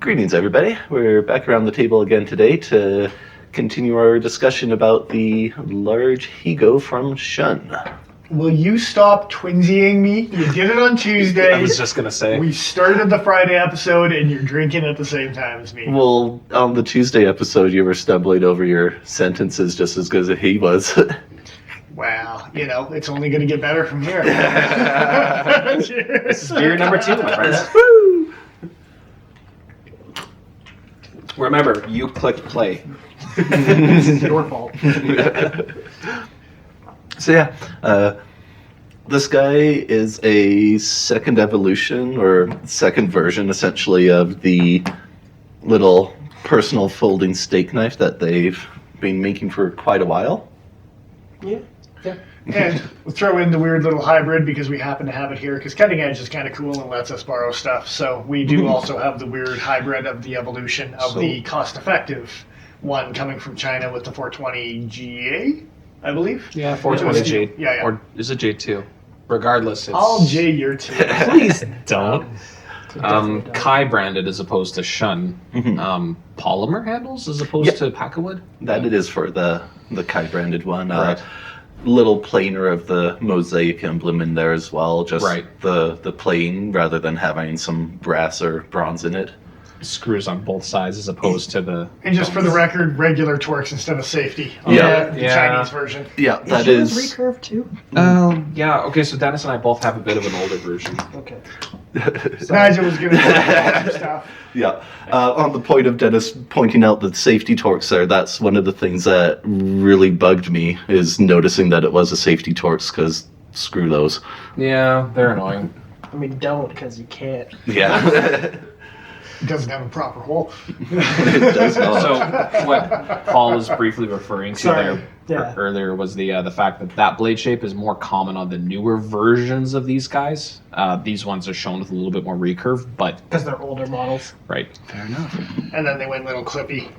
Greetings, everybody. We're back around the table again today to continue our discussion about the Large Higo from Shun. Will you stop twinsying me? You did it on Tuesday. I was just going to say. We started the Friday episode and you're drinking at the same time as me. Well, on the Tuesday episode, you were stumbling over your sentences just as good as he was. Well, it's only going to get better from here. This is beer number 2, my friends. Woo! Remember, you clicked play. It's your fault. So this guy is a second evolution or second version, essentially, of the little personal folding steak knife that they've been making for quite a while. Yeah. And we'll throw in the weird little hybrid because we happen to have it here because Cutting Edge is kind of cool and lets us borrow stuff. So we do also have the weird hybrid of the evolution of the cost-effective one coming from China with the 420 GA, I believe. Yeah, 420G. Yeah. Or is it J2? Regardless, it's... I'll J your two. Please don't. Kai branded as opposed to Shun. Polymer handles as opposed to Packawood? That it is for the Kai branded one. Right. Little planer of the mosaic emblem in there as well. Just the plain rather than having some brass or bronze in it. Screws on both sides as opposed to the... And just for the record, regular Torx instead of safety on the Chinese version. Yeah, that is... recurve too? Yeah, okay, so Dennis and I both have a bit of an older version. Okay. Nigel was going to talk some stuff. Yeah. On the point of Dennis pointing out the safety Torx there, that's one of the things that really bugged me, is noticing that it was a safety Torx, because screw those. Yeah, they're annoying. I mean, don't, because you can't. Yeah. It doesn't have a proper hole. It does not. So what Paul was briefly referring to earlier was the fact that blade shape is more common on the newer versions of these guys. These ones are shown with a little bit more recurve, but... Because they're older models. Right. Fair enough. And then they went little clippy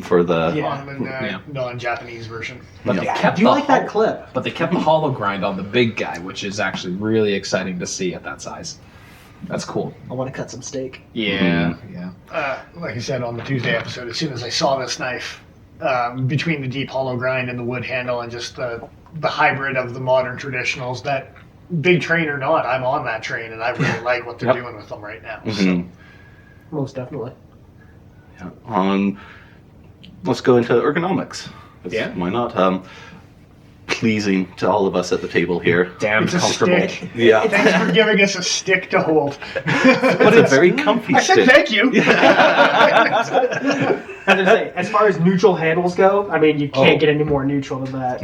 For the... on the non-Japanese version. But they kept Do you like that clip? But they kept the hollow grind on the big guy, which is actually really exciting to see at that size. That's cool. I want to cut some steak. Yeah, Like I said on the Tuesday episode, as soon as I saw this knife, between the deep hollow grind and the wood handle and just the hybrid of the modern traditionals, that big train or not, I'm on that train and I really like what they're doing with them right now. So. Most definitely. Yeah. Let's go into ergonomics. Yeah. Why not? Pleasing to all of us at the table here. Damn It's a comfortable. stick. Yeah. Thanks for giving us a stick to hold. But it's very comfy I said stick. thank you. As far as neutral handles go, I mean, you can't get any more neutral than that.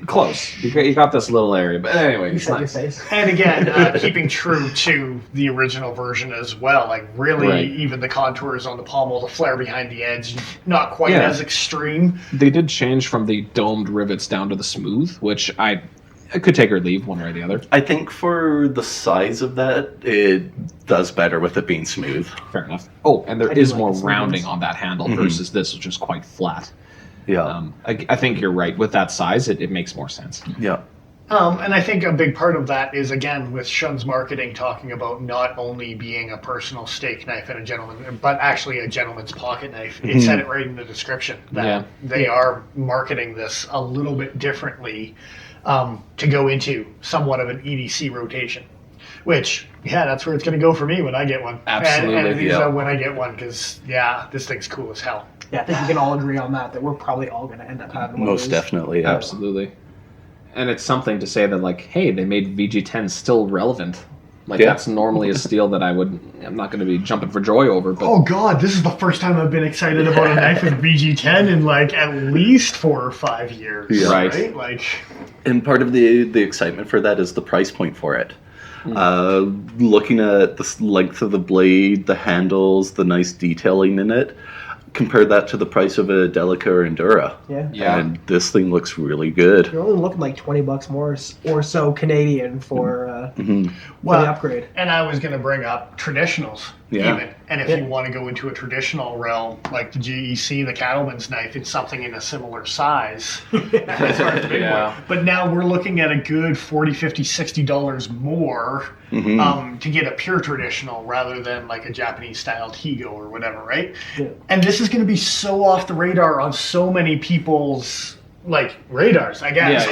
Close. You got this little area, but anyway, You it's said your nice. face. And again, keeping true to the original version as well. Like really, even the contours on the pommel, the flare behind the edge, not quite as extreme. They did change from the domed rivets down to the smooth, which I could take or leave one way or the other. I think for the size of that, it does better with it being smooth. Fair enough. Oh, and there I do is like more the smooth rounding ones. on that handle versus this, which is quite flat. Yeah. I think you're right. With that size, it makes more sense. Yeah. And I think a big part of that is, again, with Shun's marketing talking about not only being a personal steak knife and a gentleman, but actually a gentleman's pocket knife. It said it right in the description that they are marketing this a little bit differently to go into somewhat of an EDC rotation. Which, that's where it's going to go for me when I get one. Absolutely, and when I get one, because, this thing's cool as hell. Yeah, I think we can all agree on that we're probably all going to end up having one of Most those. definitely. Yeah. Absolutely. And it's something to say that, like, hey, they made VG10 still relevant. Like, that's normally a steel that I'm not going to be jumping for joy over. But Oh, God, this is the first time I've been excited about a knife with VG10 in, at least 4 or 5 years. Yeah. Right. And part of the excitement for that is the price point for it. Looking at the length of the blade, the handles, the nice detailing in it, compare that to the price of a Delica or Endura. Yeah. And this thing looks really good. You're only looking like $20 more or so Canadian for the upgrade. And I was going to bring up traditionals. Yeah. even. And if you want to go into a traditional realm, like the GEC, the cattleman's knife, it's something in a similar size as far as the big one. But now we're looking at a good $40, $50, $60 more to get a pure traditional rather than like a Japanese-styled Higo or whatever, right? Yeah. And this is going to be so off the radar on so many people's like radars, I guess.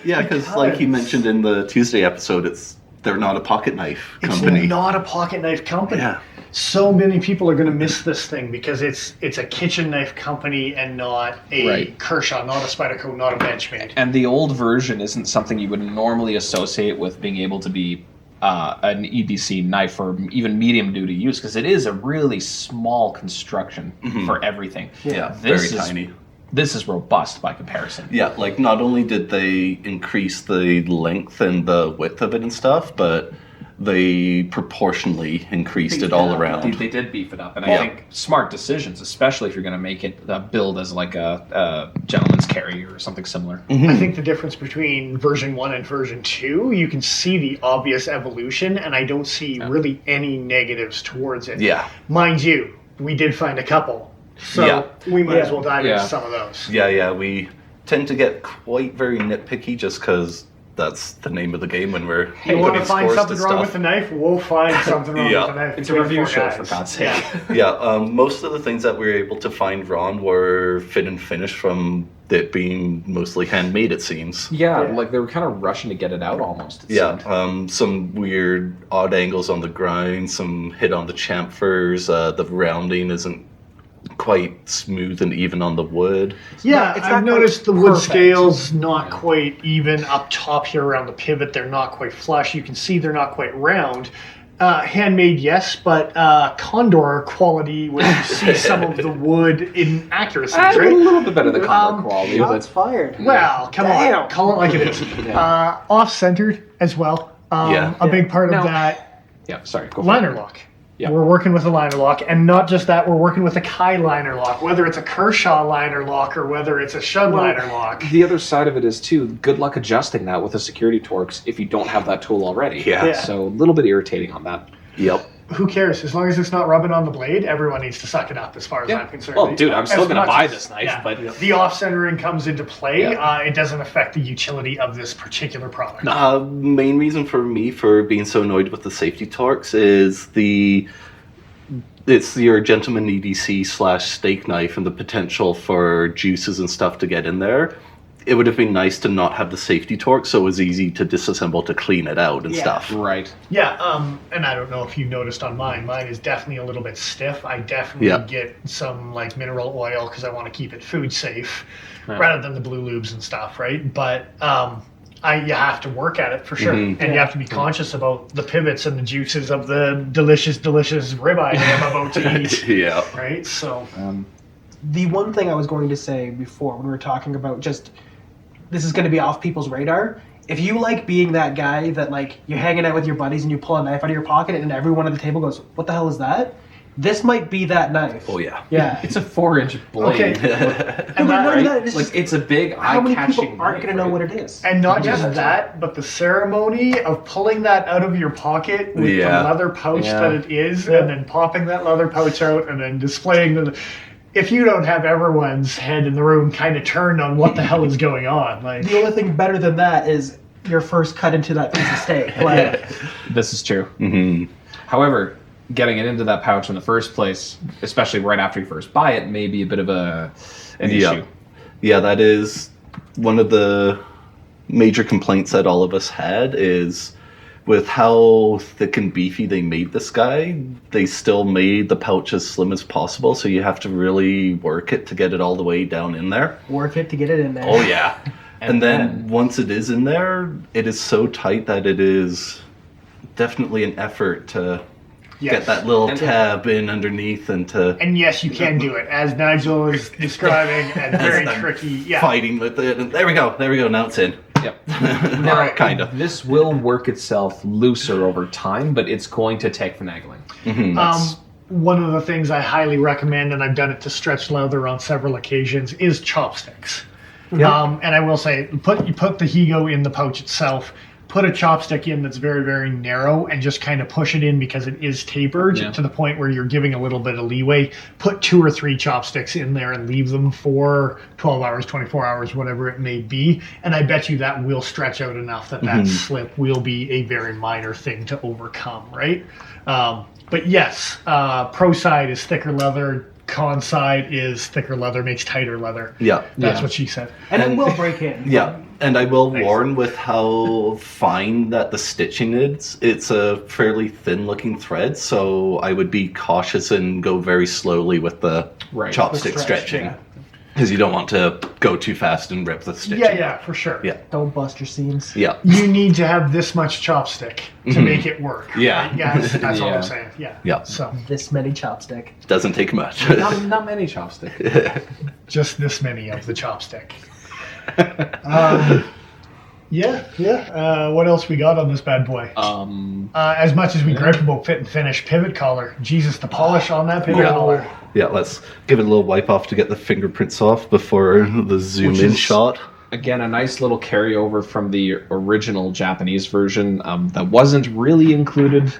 Yeah, because like you mentioned in the Tuesday episode, they're not a pocket knife company. It's not a pocket knife company. Yeah. So many people are going to miss this thing because it's a kitchen knife company and not a Kershaw, not a Spyderco, not a Benchmade. And the old version isn't something you would normally associate with being able to be an EDC knife or even medium duty use, because it is a really small construction for everything. Yeah, this very is tiny. This is robust by comparison. Yeah, like not only did they increase the length and the width of it and stuff, but they proportionally increased it all around. They did beef it up, and I think smart decisions, especially if you're going to make it build as like a gentleman's carry or something similar. I think the difference between version 1 and version 2, you can see the obvious evolution, and I don't see really any negatives towards it. Yeah. Mind you, we did find a couple. So we might as well dive into some of those. Yeah, we tend to get quite very nitpicky just because that's the name of the game when we're you want to find something wrong with the knife, we'll find something wrong with the knife. It's a review show, for God's sake. Most of the things that we were able to find wrong were fit and finish from it being mostly handmade, it seems. Like they were kind of rushing to get it out almost. Some weird odd angles on the grind, some hit on the chamfers, the rounding isn't quite smooth and even on the wood. I've noticed the wood scales not quite even up top here around the pivot. They're not quite flush. You can see they're not quite round. Handmade, yes, but Condor quality when you see some of the wood inaccuracies, right? A little bit better than Condor quality. Shots fired. Well, come on. Call it like it is. Off-centered as well. A big part of that. Yeah, sorry. Go liner lock. Yeah. We're working with a liner lock, and not just that, we're working with a Kai liner lock, whether it's a Kershaw liner lock or whether it's a Shun liner lock. The other side of it is, too, good luck adjusting that with a security Torx if you don't have that tool already. So a little bit irritating on that. Yep. Who cares? As long as it's not rubbing on the blade, everyone needs to suck it up as far as I'm concerned. Well, dude, I'm still going to buy this knife. But the off-centering comes into play. It doesn't affect the utility of this particular product. Main reason for me for being so annoyed with the safety Torx is it's your gentleman EDC / steak knife and the potential for juices and stuff to get in there. It would have been nice to not have the safety Torx so it was easy to disassemble to clean it out and stuff. Right. Yeah, and I don't know if you've noticed on mine. Mine is definitely a little bit stiff. I definitely get some like mineral oil because I want to keep it food safe rather than the blue lubes and stuff, right? But you have to work at it for sure, and you have to be conscious about the pivots and the juices of the delicious ribeye that I'm about to eat. Right. So, the one thing I was going to say before when we were talking about just this is going to be off people's radar. If you like being that guy that like you're hanging out with your buddies and you pull a knife out of your pocket and everyone at the table goes, "What the hell is that?" This might be that knife. Oh yeah. It's a 4-inch blade. It's a big how many eye-catching people aren't going to know what it is? And not just that, but the ceremony of pulling that out of your pocket with the leather pouch that it is, and then popping that leather pouch out, and then displaying the. If you don't have everyone's head in the room kind of turned on what the hell is going on, like the only thing better than that is your first cut into that piece of steak. Like this is true. However, getting it into that pouch in the first place, especially right after you first buy it, may be a bit of an issue. Yeah, that is one of the major complaints that all of us had is with how thick and beefy they made this guy, they still made the pouch as slim as possible, so you have to really work it to get it all the way down in there. Work it to get it in there. Oh, yeah. and then once it is in there, it is so tight that it is definitely an effort to get that little tab in underneath and to... And yes, you can do it, as Nigel is describing, and very tricky. Fighting with it. And there we go, now it's in. Yep. Now, kind of. This will work itself looser over time, but it's going to take finagling. One of the things I highly recommend, and I've done it to stretch leather on several occasions, is chopsticks. And I will say, you put the Higo in the pouch itself. put a chopstick in that's very, very narrow and just kind of push it in because it is tapered to the point where you're giving a little bit of leeway. Put 2 or 3 chopsticks in there and leave them for 12 hours, 24 hours, whatever it may be. And I bet you that will stretch out enough that that slip will be a very minor thing to overcome, right? But yes, pro side is thicker leather. Con side is thicker leather, makes tighter leather. Yeah. That's what she said. And it will break in. Yeah, and I will warn with how fine that the stitching is. It's a fairly thin-looking thread, so I would be cautious and go very slowly with the chopstick stretching. Because you don't want to go too fast and rip the stitching. Yeah, for sure. Yeah. Don't bust your seams. Yeah. You need to have this much chopstick to make it work. Yeah. Right? Yeah, that's all I'm saying. Yeah. So This many chopstick. Doesn't take much. Not many chopsticks. just this many of the chopstick. What else we got on this bad boy? As much as we gripe about fit and finish, pivot collar. Jesus, the polish on that pivot collar. Yeah, let's give it a little wipe off to get the fingerprints off before the zoom in shot. Again, a nice little carryover from the original Japanese version that wasn't really included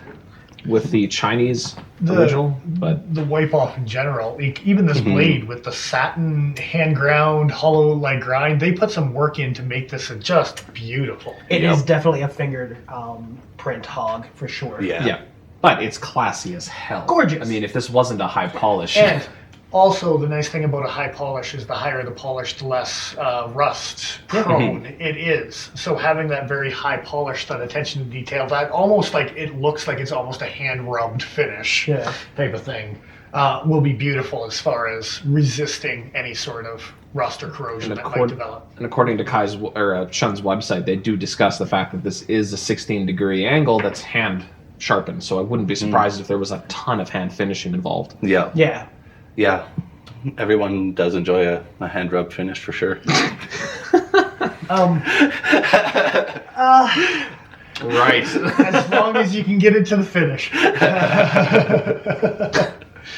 with the Chinese original, but the wipe off in general, even this blade with the satin hand ground hollow like grind, they put some work in to make this just beautiful. It is definitely a fingered print hog for sure. yeah. But it's classy as hell. Gorgeous. I mean, if this wasn't a high polish. And also, the nice thing about a high polish is the higher the polish, the less rust prone it is. So having that very high polish, that attention to detail, that almost like it looks like it's almost a hand rubbed finish type of thing, will be beautiful as far as resisting any sort of rust or corrosion that might develop. And according to Shun's website, they do discuss the fact that this is a 16-degree angle that's hand sharpened. So I wouldn't be surprised if there was a ton of hand finishing involved. Yeah. Everyone does enjoy a hand rub finish for sure. Right. As long as you can get it to the finish.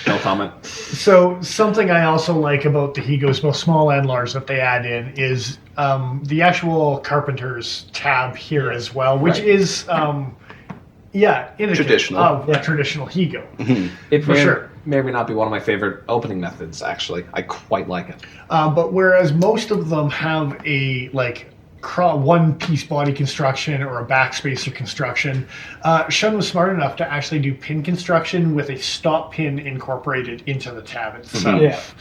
No comment. So something I also like about the Higos, both small and large, that they add in is the actual carpenter's tab here as well, which is indicative traditional of a traditional Higo. It for sure. May or may not be one of my favorite opening methods, actually. I quite like it. But whereas most of them have a one-piece body construction or a backspacer construction, Shun was smart enough to actually do pin construction with a stop pin incorporated into the tab itself,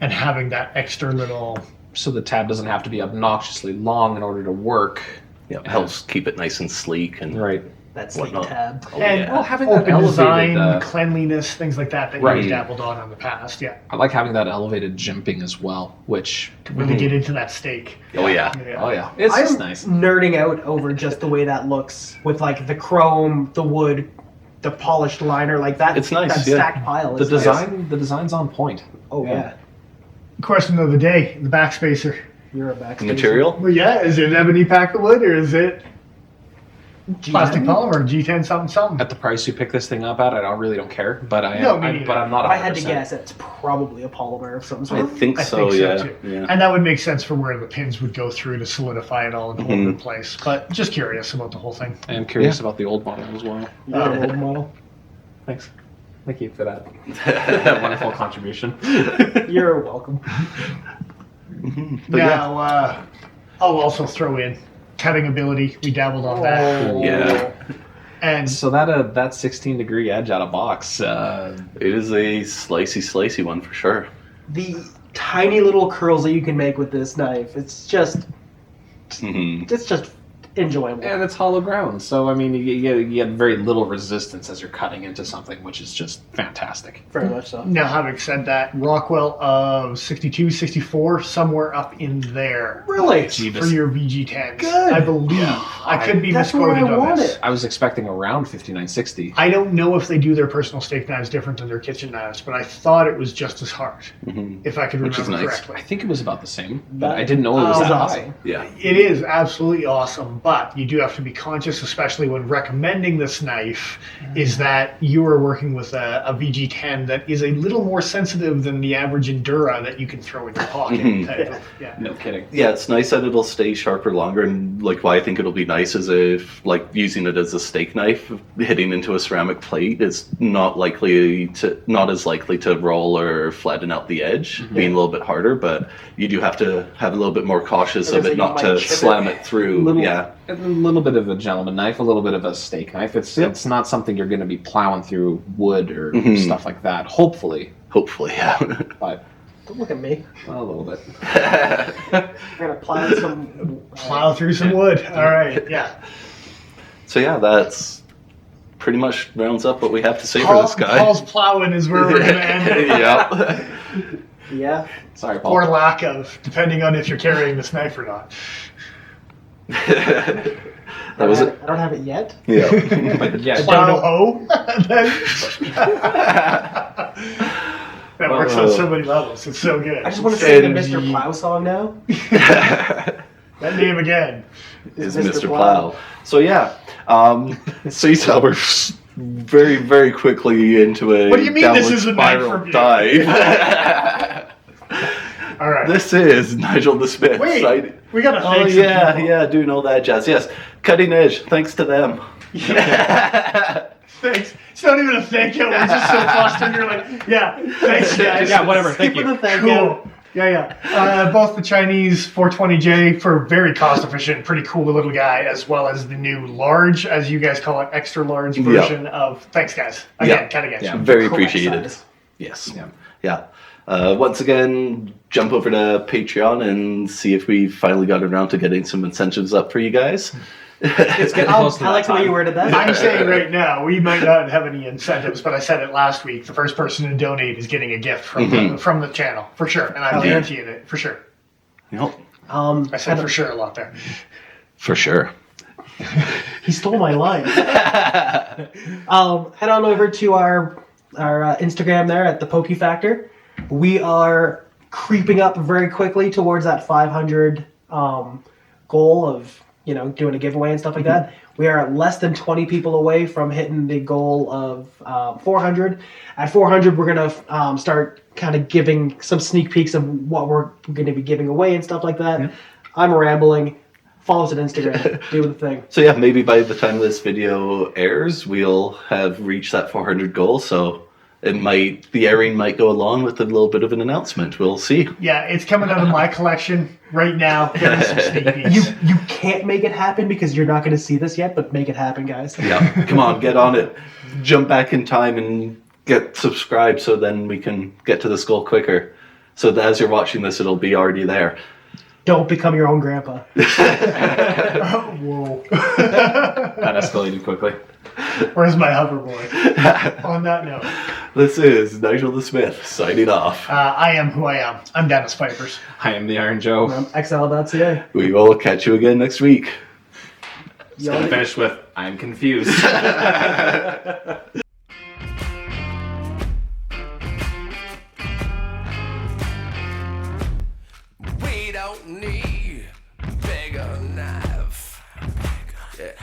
and having that extra little. So the tab doesn't have to be obnoxiously long in order to work. Yeah, it helps keep it nice and sleek and That sleek whatnot. tab. Having that open elevated design, cleanliness, things like that you've dabbled on in the past. Yeah, I like having that elevated jimping as well, which to really get into that steak. Oh yeah. It's I'm just nice. nerding out over just the way that looks with like the chrome, the wood, the polished liner, like that. It's nice, That stacked pile. The Is design, nice. the design's on point. Oh yeah. Question of the day: the backspacer. You're a backspacer. Material? Well, yeah, is it ebony packerwood or is it G10? plastic polymer G10 something? At the price you pick this thing up at, I really don't care. But I am. No, me neither. But I'm not. If I had to 100%. guess, it's probably a polymer of some sort. I think I so, think yeah. so too. Yeah. And that would make sense for where the pins would go through to solidify it all and hold it in place. But just curious about the whole thing. I am curious about the old model as well. Old model. Thanks. Thank you for that wonderful contribution. You're welcome. But Now, I'll also throw in cutting ability. We dabbled on that. Yeah. And So that 16-degree edge out of box. It is a slicey one for sure. The tiny little curls that you can make with this knife, it's just enjoyable. And it's hollow ground, so I mean, you get very little resistance as you're cutting into something, which is just fantastic. Very much so. now, having said that, Rockwell of 62, 64, somewhere up in there. Really? Jeebus. For your VG10s. Good. I believe. I could be That's where misquoted I on want this. it. I was expecting around 5960. I don't know if they do their personal steak knives different than their kitchen knives, but I thought it was just as hard, if I could Which is remember nice. correctly. I think it was about the same, but I didn't know it was that awesome. high. Yeah. It is absolutely awesome, But you do have to be conscious, especially when recommending this knife, is that you are working with a VG10 that is a little more sensitive than the average Endura that you can throw in your pocket. No kidding. Yeah, it's nice that it'll stay sharper longer, and like why I think it'll be nice is if like using it as a steak knife, hitting into a ceramic plate is not as likely to roll or flatten out the edge, being a little bit harder. But you do have to have a little bit more cautious of it not to slam it through. A little bit of a gentleman knife, a little bit of a steak knife. It's not something you're going to be plowing through wood or stuff like that. Hopefully, yeah. But don't look at me. A little bit. We're gonna plow through some wood. All right, yeah. So yeah, that's pretty much rounds up what we have to say for this guy. Paul's plowing is where we're gonna end it. Yep. Yeah. Sorry, Paul. Or lack of, depending on if you're carrying this knife or not. That was it. I don't have it yet. Yeah. But yeah, Plow hoe. That works on so many levels. It's so good. I just want to sing the Mr. Plow song now. That name again is Mr. Plow. So yeah, so you saw we're very, very quickly into a what do you mean this is a spiral dive. All right. This is Nigel the Smith. Wait, we got to thank some people. Yeah, doing all that jazz. Yes, Cutting Edge. Thanks to them. Yeah. Thanks. It's not even a thank you. We're just so flustered. You're like, yeah, thanks, guys. Yeah, whatever. Thank you. Cool. Yeah. Both the Chinese 420J for very cost efficient, pretty cool little guy, as well as the new large, as you guys call it, extra large version of. Thanks, guys. Again, Cutting Edge. Yeah, very appreciated. Yes. Yeah. Once again, jump over to Patreon and see if we finally got around to getting some incentives up for you guys. It's getting close to that I like the way you worded that. I'm saying right now, we might not have any incentives, but I said it last week. The first person to donate is getting a gift from the channel, for sure. And I'm guaranteeing it, for sure. Yep. I said for sure a lot there. For sure. He stole my line. Head on over to our Instagram there at the Pokey Factor. We are creeping up very quickly towards that 500 goal of doing a giveaway and stuff like that. We are less than 20 people away from hitting the goal of 400. At 400, we're going to start kind of giving some sneak peeks of what we're going to be giving away and stuff like that. I'm rambling. Follow us on Instagram. Do the thing. So yeah, maybe by the time this video airs, we'll have reached that 400 goal. So the airing might go along with a little bit of an announcement. We'll see. Yeah, it's coming out of my collection right now. Getting some sneak peeks. You can't make it happen because you're not going to see this yet, but make it happen, guys. Yeah, come on, get on it. Jump back in time and get subscribed so then we can get to this goal quicker. So that as you're watching this, it'll be already there. Don't become your own grandpa. Whoa. That escalated quickly. Where's my hoverboard? On that note. This is Nigel the Smith signing off. I am who I am. I'm Dennis Pipers. I am the Iron Joe. I'm XL.ca. We will catch you again next week. It's going to finish with, I'm confused. We don't need bigger knife. Yeah.